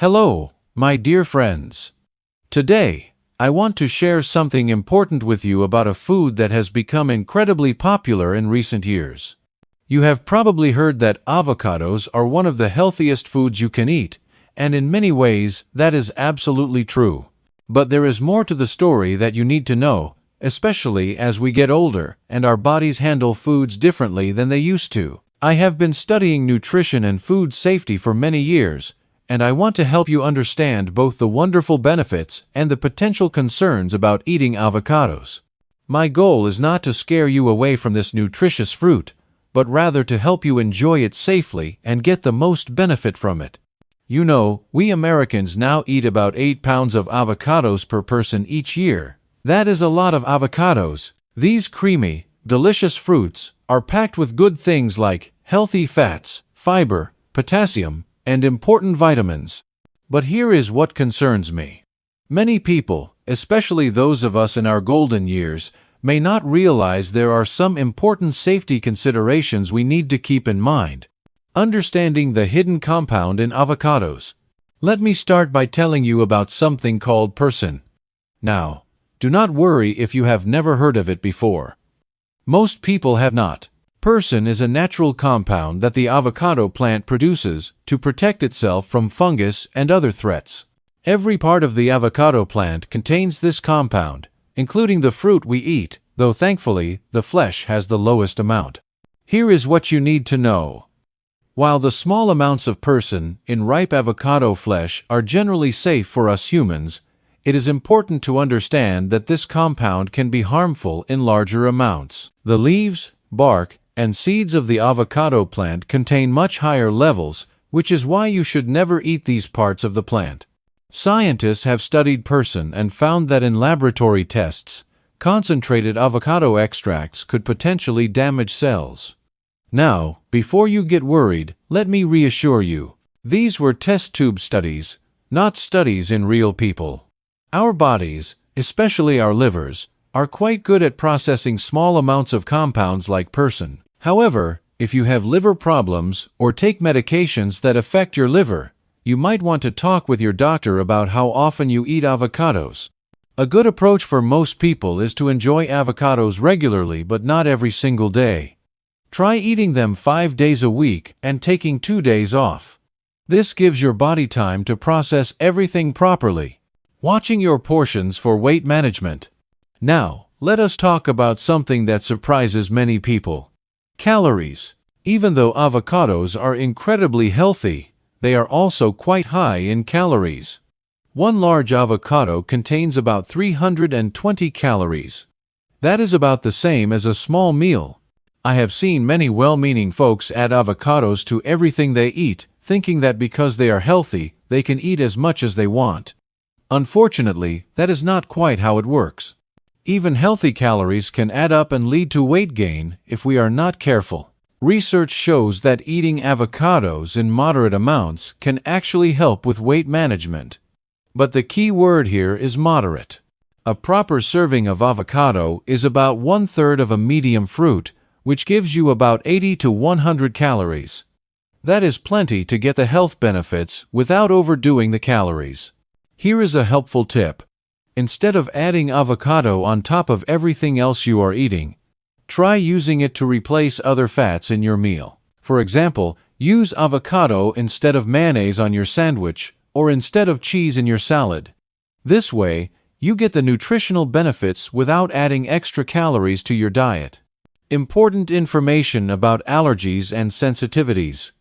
Hello, my dear friends. Today, I want to share something important with you about a food that has become incredibly popular in recent years. You have probably heard that avocados are one of the healthiest foods you can eat, and in many ways, that is absolutely true. But there is more to the story that you need to know, especially as we get older and our bodies handle foods differently than they used to. I have been studying nutrition and food safety for many years, and I want to help you understand both the wonderful benefits and the potential concerns about eating avocados. My goal is not to scare you away from this nutritious fruit, but rather to help you enjoy it safely and get the most benefit from it. You know, we Americans now eat about 8 pounds of avocados per person each year. That is a lot of avocados. These creamy, delicious fruits are packed with good things like healthy fats, fiber, potassium, and important vitamins. But here is what concerns me. Many people, especially those of us in our golden years, may not realize there are some important safety considerations we need to keep in mind. Understanding the hidden compound in avocados. Let me start by telling you about something called persin. Now, do not worry if you have never heard of it before. Most people have not. Persin is a natural compound that the avocado plant produces to protect itself from fungus and other threats. Every part of the avocado plant contains this compound, including the fruit we eat, though thankfully the flesh has the lowest amount. Here is what you need to know. While the small amounts of persin in ripe avocado flesh are generally safe for us humans, it is important to understand that this compound can be harmful in larger amounts. The leaves, bark, and seeds of the avocado plant contain much higher levels, which is why you should never eat these parts of the plant. Scientists have studied persin and found that in laboratory tests, concentrated avocado extracts could potentially damage cells. Now, before you get worried, let me reassure you. These were test tube studies, not studies in real people. Our bodies, especially our livers, are quite good at processing small amounts of compounds like persin. However, if you have liver problems or take medications that affect your liver, you might want to talk with your doctor about how often you eat avocados. A good approach for most people is to enjoy avocados regularly but not every single day. Try eating them 5 days a week and taking 2 days off. This gives your body time to process everything properly. Watching your portions for weight management. Now, let us talk about something that surprises many people. Calories. Even though avocados are incredibly healthy, they are also quite high in calories. One large avocado contains about 320 calories. That is about the same as a small meal. I have seen many well-meaning folks add avocados to everything they eat, thinking that because they are healthy, they can eat as much as they want. Unfortunately, that is not quite how it works. Even healthy calories can add up and lead to weight gain if we are not careful. Research shows that eating avocados in moderate amounts can actually help with weight management. But the key word here is moderate. A proper serving of avocado is about 1/3 of a medium fruit, which gives you about 80 to 100 calories. That is plenty to get the health benefits without overdoing the calories. Here is a helpful tip. Instead of adding avocado on top of everything else you are eating, try using it to replace other fats in your meal. For example, use avocado instead of mayonnaise on your sandwich or instead of cheese in your salad. This way, you get the nutritional benefits without adding extra calories to your diet. Important information about allergies and sensitivities.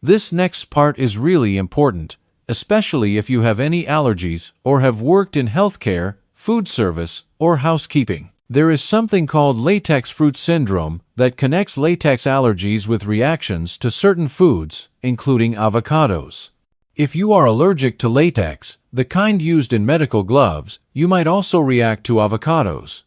This next part is really important, especially if you have any allergies or have worked in healthcare, food service, or housekeeping. There is something called latex fruit syndrome that connects latex allergies with reactions to certain foods, including avocados. If you are allergic to latex, the kind used in medical gloves, you might also react to avocados.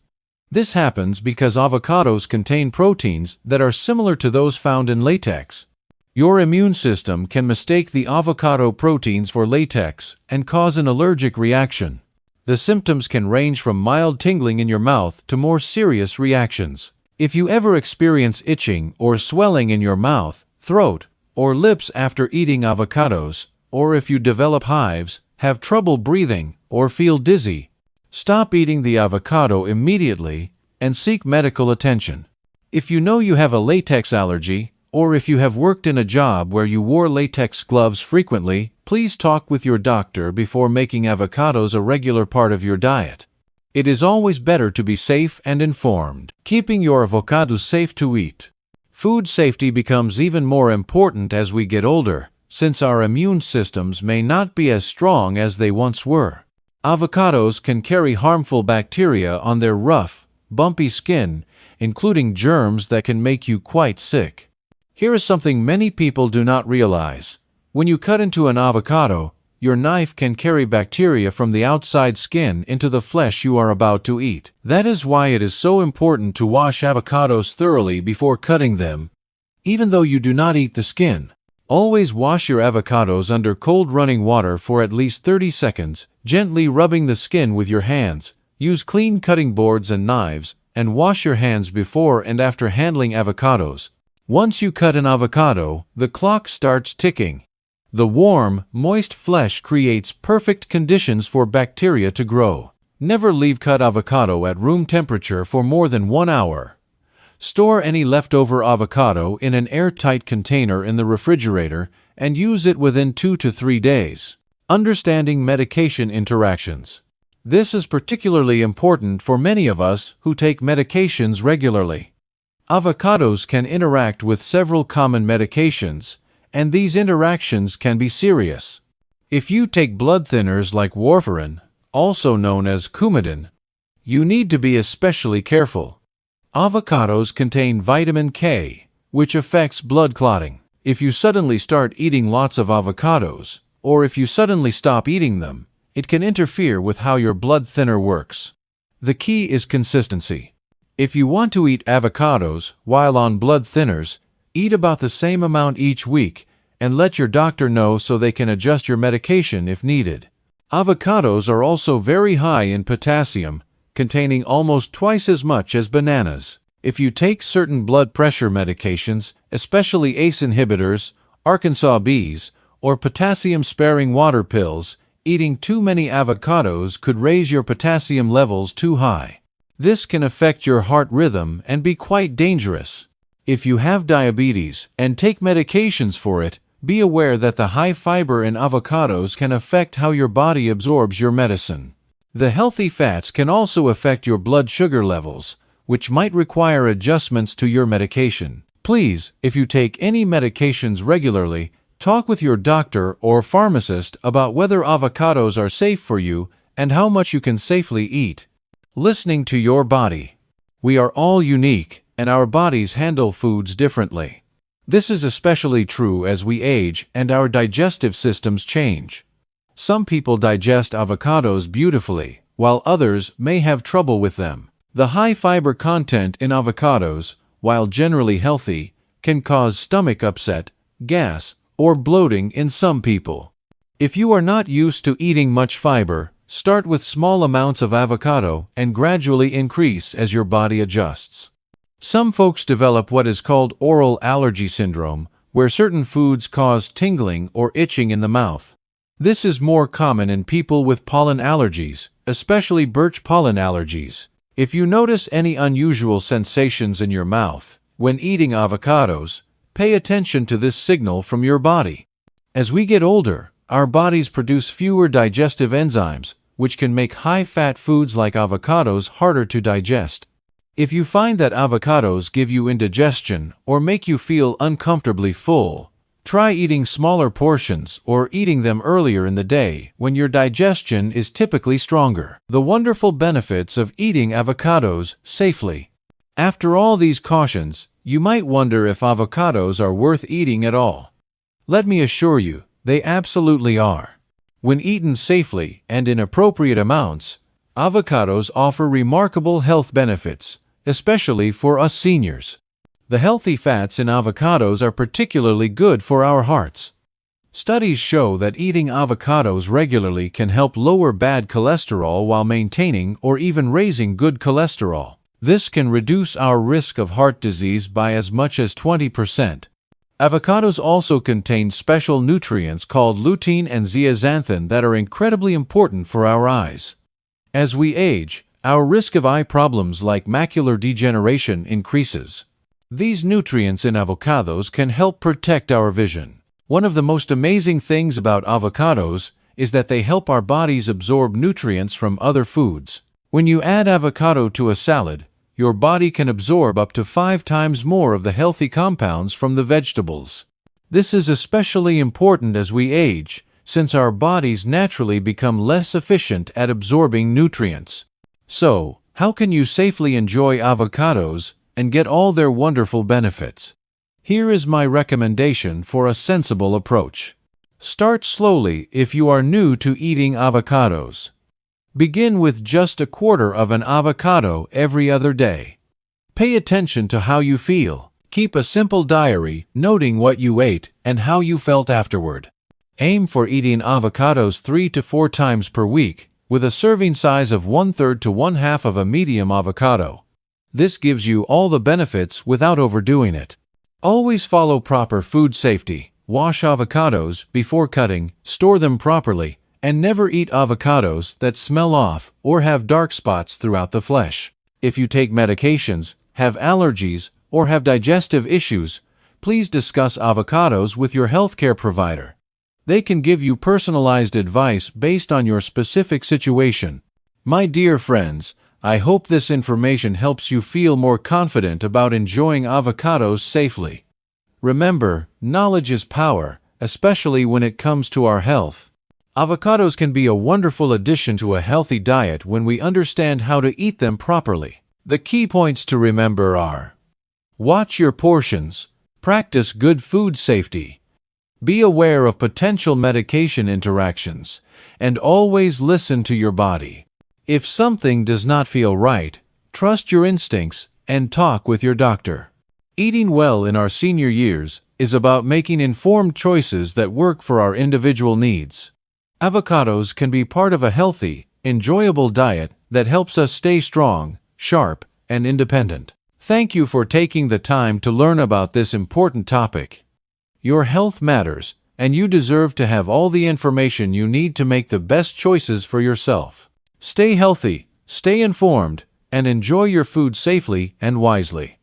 This happens because avocados contain proteins that are similar to those found in latex. Your immune system can mistake the avocado proteins for latex and cause an allergic reaction. The symptoms can range from mild tingling in your mouth to more serious reactions. If you ever experience itching or swelling in your mouth, throat, or lips after eating avocados, or if you develop hives, have trouble breathing, or feel dizzy, stop eating the avocado immediately and seek medical attention. If you know you have a latex allergy, or if you have worked in a job where you wore latex gloves frequently, please talk with your doctor before making avocados a regular part of your diet. It is always better to be safe and informed. Keeping your avocados safe to eat. Food safety becomes even more important as we get older, since our immune systems may not be as strong as they once were. Avocados can carry harmful bacteria on their rough, bumpy skin, including germs that can make you quite sick. Here is something many people do not realize. When you cut into an avocado, your knife can carry bacteria from the outside skin into the flesh you are about to eat. That is why it is so important to wash avocados thoroughly before cutting them, even though you do not eat the skin. Always wash your avocados under cold running water for at least 30 seconds, gently rubbing the skin with your hands. Use clean cutting boards and knives, and wash your hands before and after handling avocados. Once you cut an avocado, the clock starts ticking. The warm, moist flesh creates perfect conditions for bacteria to grow. Never leave cut avocado at room temperature for more than 1 hour. Store any leftover avocado in an airtight container in the refrigerator and use it within 2 to 3 days. Understanding medication interactions. This is particularly important for many of us who take medications regularly. Avocados can interact with several common medications, and these interactions can be serious. If you take blood thinners like warfarin, also known as Coumadin, you need to be especially careful. Avocados contain vitamin K, which affects blood clotting. If you suddenly start eating lots of avocados, or if you suddenly stop eating them, it can interfere with how your blood thinner works. The key is consistency. If you want to eat avocados while on blood thinners, eat about the same amount each week and let your doctor know so they can adjust your medication if needed. Avocados are also very high in potassium, containing almost twice as much as bananas. If you take certain blood pressure medications, especially ACE inhibitors, Arkansas bees, or potassium-sparing water pills, eating too many avocados could raise your potassium levels too high. This can affect your heart rhythm and be quite dangerous. If you have diabetes and take medications for it, be aware that the high fiber in avocados can affect how your body absorbs your medicine. The healthy fats can also affect your blood sugar levels, which might require adjustments to your medication. Please, if you take any medications regularly, talk with your doctor or pharmacist about whether avocados are safe for you and how much you can safely eat. Listening to your body. We are all unique, and our bodies handle foods differently. This is especially true as we age and our digestive systems change. Some people digest avocados beautifully, while others may have trouble with them. The high fiber content in avocados, while generally healthy, can cause stomach upset, gas, or bloating in some people. If you are not used to eating much fiber, start with small amounts of avocado and gradually increase as your body adjusts. Some folks develop what is called oral allergy syndrome, where certain foods cause tingling or itching in the mouth. This is more common in people with pollen allergies, especially birch pollen allergies. If you notice any unusual sensations in your mouth when eating avocados, pay attention to this signal from your body. As we get older, our bodies produce fewer digestive enzymes, which can make high-fat foods like avocados harder to digest. If you find that avocados give you indigestion or make you feel uncomfortably full, try eating smaller portions or eating them earlier in the day when your digestion is typically stronger. The wonderful benefits of eating avocados safely. After all these cautions, you might wonder if avocados are worth eating at all. Let me assure you, they absolutely are. When eaten safely and in appropriate amounts, avocados offer remarkable health benefits, especially for us seniors. The healthy fats in avocados are particularly good for our hearts. Studies show that eating avocados regularly can help lower bad cholesterol while maintaining or even raising good cholesterol. This can reduce our risk of heart disease by as much as 20%. Avocados also contain special nutrients called lutein and zeaxanthin that are incredibly important for our eyes. As we age, our risk of eye problems like macular degeneration increases. These nutrients in avocados can help protect our vision. One of the most amazing things about avocados is that they help our bodies absorb nutrients from other foods. When you add avocado to a salad, your body can absorb up to 5 times more of the healthy compounds from the vegetables. This is especially important as we age, since our bodies naturally become less efficient at absorbing nutrients. So, how can you safely enjoy avocados and get all their wonderful benefits? Here is my recommendation for a sensible approach. Start slowly if you are new to eating avocados. Begin with just a quarter of an avocado every other day. Pay attention to how you feel. Keep a simple diary noting what you ate and how you felt afterward. Aim for eating avocados 3 to 4 times per week, with a serving size of 1/3 to 1/2 of a medium avocado. This gives you all the benefits without overdoing it. Always follow proper food safety. Wash avocados before cutting, store them properly, and never eat avocados that smell off or have dark spots throughout the flesh. If you take medications, have allergies, or have digestive issues, please discuss avocados with your healthcare provider. They can give you personalized advice based on your specific situation. My dear friends, I hope this information helps you feel more confident about enjoying avocados safely. Remember, knowledge is power, especially when it comes to our health. Avocados can be a wonderful addition to a healthy diet when we understand how to eat them properly. The key points to remember are: watch your portions, practice good food safety, be aware of potential medication interactions, and always listen to your body. If something does not feel right, trust your instincts and talk with your doctor. Eating well in our senior years is about making informed choices that work for our individual needs. Avocados can be part of a healthy, enjoyable diet that helps us stay strong, sharp, and independent. Thank you for taking the time to learn about this important topic. Your health matters, and you deserve to have all the information you need to make the best choices for yourself. Stay healthy, stay informed, and enjoy your food safely and wisely.